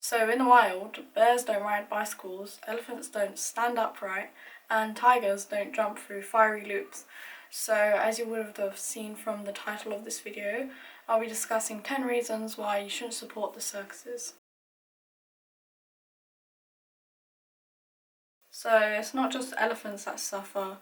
So in the wild, bears don't ride bicycles, elephants don't stand upright, and tigers don't jump through fiery loops. So as you would have seen from the title of this video, I'll be discussing 10 reasons why you shouldn't support the circuses. So it's not just elephants that suffer,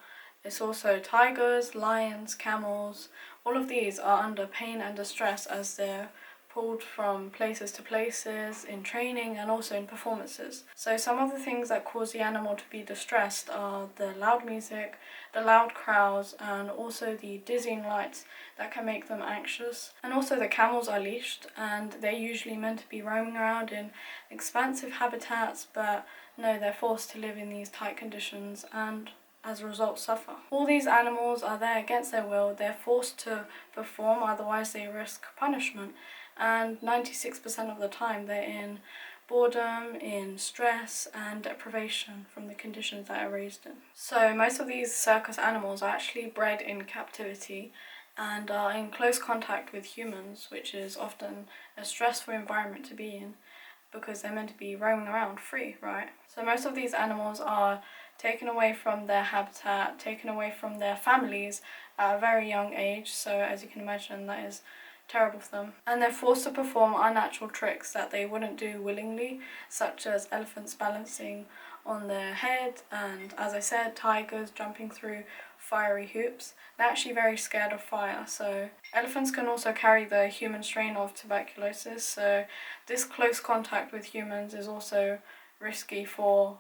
it's also tigers, lions, camels. All of these are under pain and distress as they're pulled from places to places in training and also in performances. So some of the things that cause the animal to be distressed are the loud music, the loud crowds, and also the dizzying lights that can make them anxious. And also the camels are leashed and they're usually meant to be roaming around in expansive habitats, but no, they're forced to live in these tight conditions and as a result suffer. All these animals are there against their will, they're forced to perform, otherwise they risk punishment. And 96% of the time they're in boredom, in stress and deprivation from the conditions that are raised in. So most of these circus animals are actually bred in captivity and are in close contact with humans, which is often a stressful environment to be in because they're meant to be roaming around free, right? So most of these animals are taken away from their habitat, taken away from their families at a very young age, so as you can imagine that is terrible for them. And they're forced to perform unnatural tricks that they wouldn't do willingly, such as elephants balancing on their head and, as I said, tigers jumping through fiery hoops. They're actually very scared of fire. So elephants can also carry the human strain of tuberculosis, so this close contact with humans is also risky for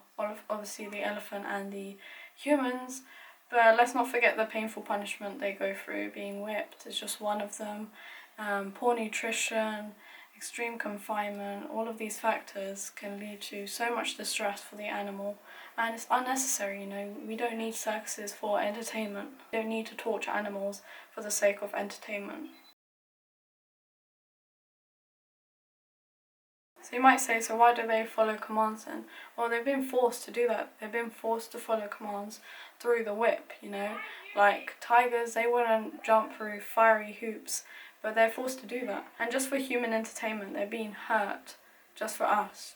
obviously the elephant and the humans. But let's not forget the painful punishment they go through. Being whipped is just one of them. Poor nutrition, extreme confinement, all of these factors can lead to so much distress for the animal, and it's unnecessary. You know, we don't need circuses for entertainment. We don't need to torture animals for the sake of entertainment. So you might say, so why do they follow commands then? Well, they've been forced to do that. They've been forced to follow commands through the whip, you know. Like tigers, they wouldn't jump through fiery hoops, but they're forced to do that. And just for human entertainment, they're being hurt just for us.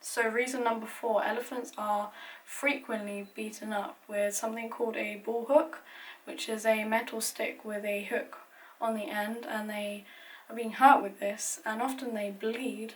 So reason number 4, elephants are frequently beaten up with something called a bull hook, which is a metal stick with a hook on the end, and they are being hurt with this, and often they bleed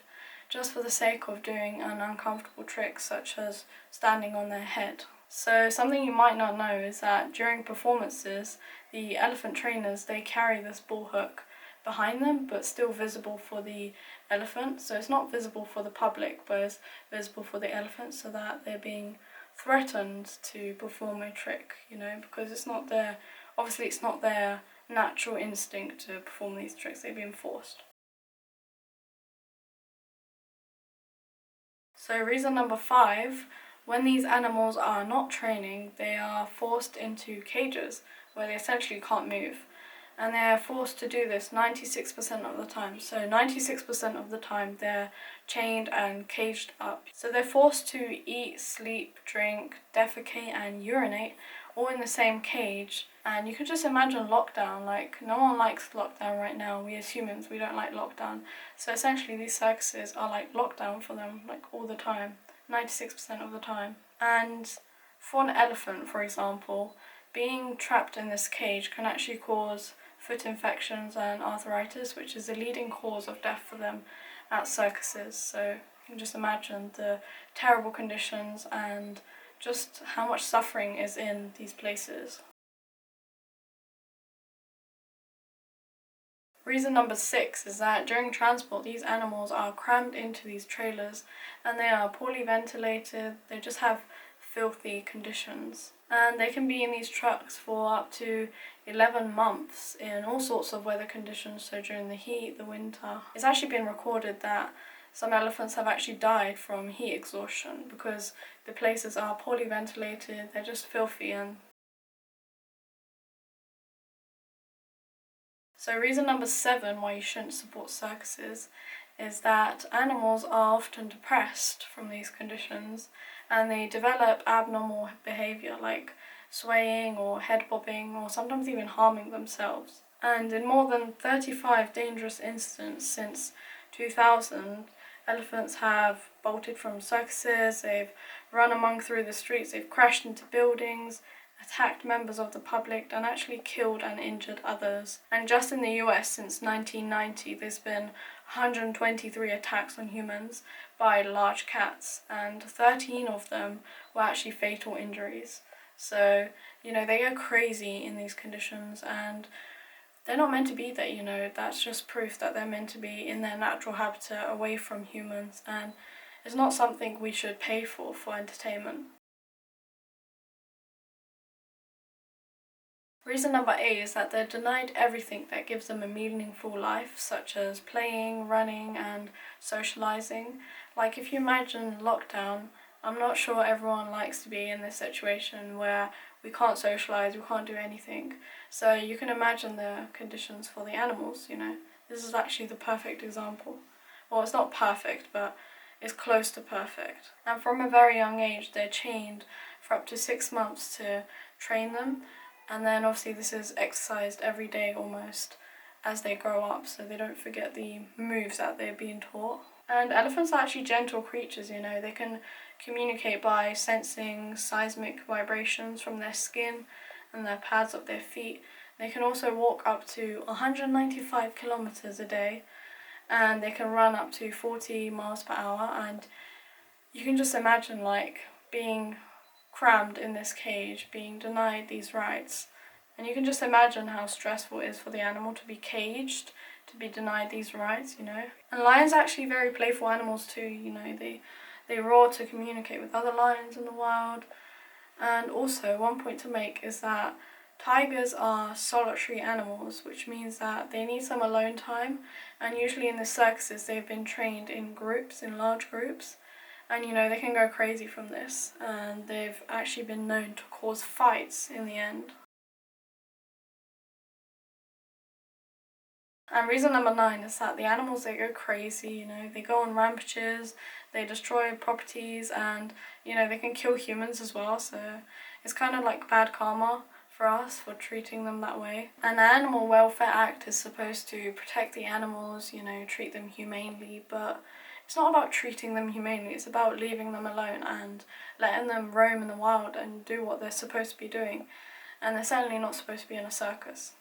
just for the sake of doing an uncomfortable trick such as standing on their head. So something you might not know is that during performances, the elephant trainers, they carry this bull hook behind them, but still visible for the elephant. So it's not visible for the public, but it's visible for the elephant, so that they're being threatened to perform a trick, you know, because it's not their natural instinct to perform these tricks. They've been forced. So reason number 5, when these animals are not training, they are forced into cages where they essentially can't move. And they're forced to do this 96% of the time. So 96% of the time they're chained and caged up. So they're forced to eat, sleep, drink, defecate and urinate all in the same cage. And you can just imagine lockdown. Like, no one likes lockdown right now. We as humans, we don't like lockdown. So essentially these circuses are like lockdown for them, like all the time, 96% of the time. And for an elephant, for example, being trapped in this cage can actually cause foot infections and arthritis, which is the leading cause of death for them at circuses. So you can just imagine the terrible conditions and just how much suffering is in these places. Reason number 6 is that during transport, these animals are crammed into these trailers and they are poorly ventilated. They just have filthy conditions. And they can be in these trucks for up to 11 months in all sorts of weather conditions, so during the heat, the winter. It's actually been recorded that some elephants have actually died from heat exhaustion because the places are poorly ventilated, they're just filthy. And so reason number 7 why you shouldn't support circuses is that animals are often depressed from these conditions and they develop abnormal behaviour like swaying or head bobbing or sometimes even harming themselves. And in more than 35 dangerous incidents since 2000, elephants have bolted from circuses, they've run among through the streets, they've crashed into buildings, attacked members of the public, and actually killed and injured others. And just in the US since 1990, there's been 123 attacks on humans by large cats, and 13 of them were actually fatal injuries. So, you know, they go crazy in these conditions, and they're not meant to be there, you know. That's just proof that they're meant to be in their natural habitat away from humans, and it's not something we should pay for entertainment. Reason number 8 is that they're denied everything that gives them a meaningful life, such as playing, running, and socializing. Like, if you imagine lockdown, I'm not sure everyone likes to be in this situation where we can't socialize, we can't do anything. So you can imagine the conditions for the animals, you know. This is actually the perfect example. Well, it's not perfect, but it's close to perfect. And from a very young age, they're chained for up to 6 months to train them. And then obviously this is exercised every day almost as they grow up, so they don't forget the moves that they're being taught. And elephants are actually gentle creatures, you know. They can communicate by sensing seismic vibrations from their skin and the pads of their feet. They can also walk up to 195 kilometers a day, and they can run up to 40 miles per hour. And you can just imagine, like, being crammed in this cage, being denied these rights. And you can just imagine how stressful it is for the animal to be caged, to be denied these rights, you know. And lions are actually very playful animals too, you know. They roar to communicate with other lions in the wild. And also, one point to make is that tigers are solitary animals, which means that they need some alone time. And usually in the circuses, they've been trained in groups, in large groups. And, you know, they can go crazy from this, and they've actually been known to cause fights in the end. And reason number 9 is that the animals, they go crazy, you know, they go on rampages, they destroy properties, and, you know, they can kill humans as well, so it's kind of like bad karma for us for treating them that way. And the Animal Welfare Act is supposed to protect the animals, you know, treat them humanely, but it's not about treating them humanely, it's about leaving them alone and letting them roam in the wild and do what they're supposed to be doing. And they're certainly not supposed to be in a circus.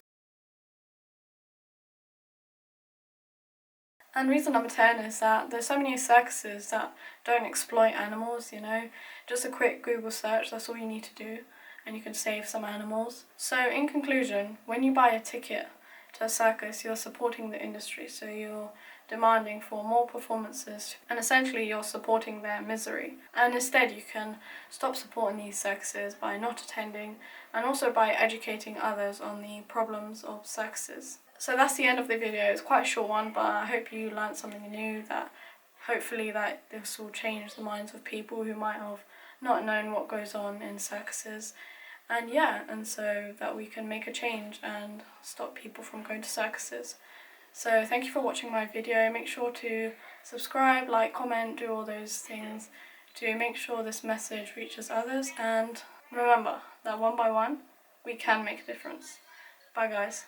And reason number 10 is that there's so many circuses that don't exploit animals, you know. Just a quick Google search, that's all you need to do, and you can save some animals. So in conclusion, when you buy a ticket to a circus, you're supporting the industry, so you're demanding for more performances, and essentially you're supporting their misery. And instead you can stop supporting these circuses by not attending, and also by educating others on the problems of circuses. So that's the end of the video. It's quite a short one, but I hope you learned something new, that hopefully that this will change the minds of people who might have not known what goes on in circuses. And yeah, and so that we can make a change and stop people from going to circuses. So thank you for watching my video. Make sure to subscribe, like, comment, do all those things to make sure this message reaches others. And remember that one by one, we can make a difference. Bye guys.